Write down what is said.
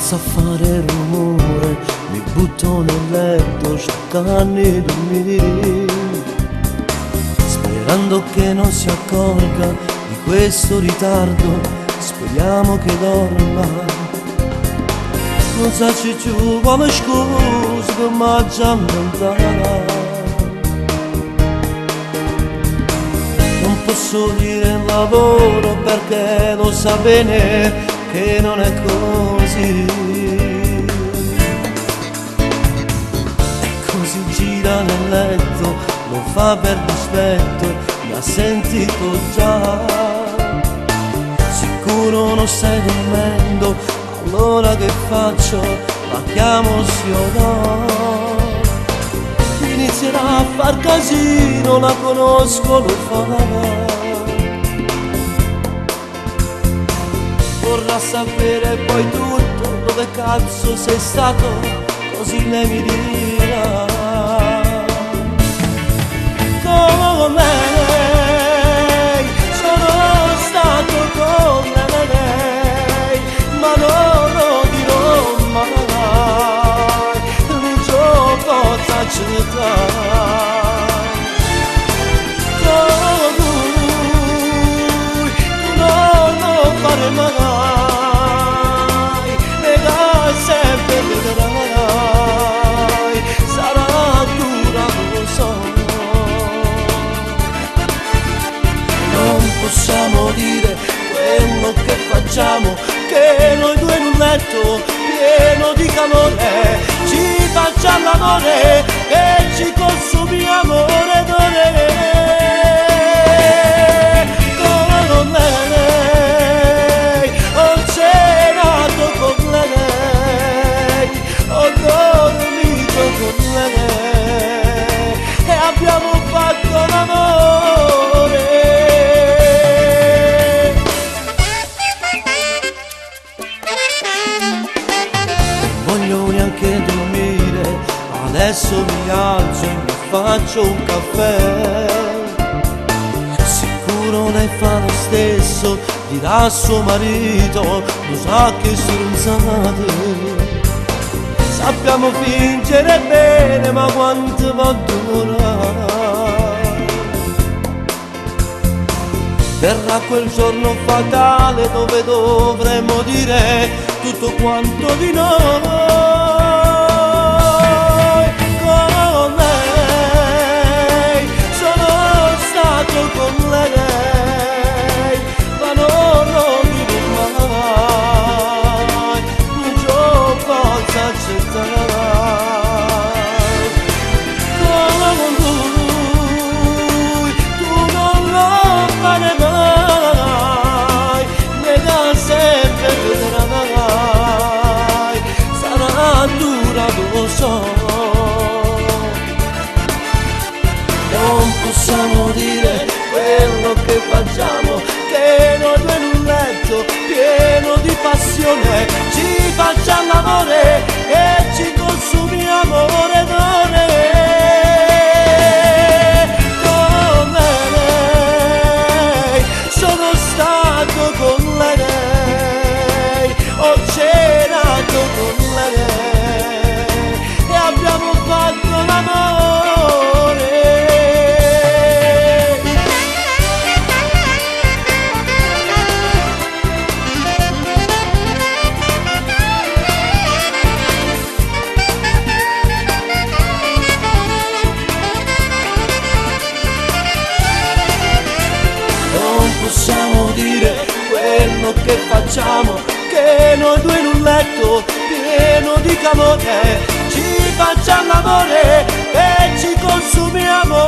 senza fare rumore, mi butto nel letto cercando di dormire, sperando che non si accorga di questo ritardo, speriamo che dorma. Non sa se tu come scusa per mangiare lontana, non posso dire il lavoro perché lo sa bene che non è così. E così gira nel letto, lo fa per dispetto, mi ha sentito già. Sicuro non stai dormendo, allora che faccio? La chiamo sì o no? Inizierà a far casino, la conosco, lo fa. Vorrà sapere poi tutto, dove cazzo sei stato, così lei mi dirà. Con lei, sono stato con lei, ma non lo dirò mai, il gioco t'accettare. Con lui, tu non lo fare mai, sempre vedrai, sarà dura, lo so. Non possiamo dire quello che facciamo, che noi due in un letto pieno di calore ci facciamo l'amore e ci consumiamo ore ed ore. Con lei ho cenato con lei, ho dormito con lei e abbiamo fatto l'amore. Voglio neanche dormire, adesso mi alzo e mi faccio un caffè. Sicuro lei fa lo stesso, dirà a suo marito, lo sa che stronzate. Sappiamo fingere bene, ma quanto va a durare? Verrà quel giorno fatale dove dovremo dire tutto quanto di noi. Con lei, sono stato con lei, ma non lo dirò mai, non ci posso accettare. Con lui, tu non lo fare mai, nega sempre vedrai, sarà dura, lo so. Non possiamo dire quello che facciamo, che noi due in un letto pieno di passione ci facciamo l'amore e ci consumiamo ore ed ore. Con lei, sono stato con lei, ho cenato con lei e abbiamo fatto l'amore. Possiamo dire quello che facciamo, che noi due in un letto pieno di calore ci facciamo l'amore e ci consumiamo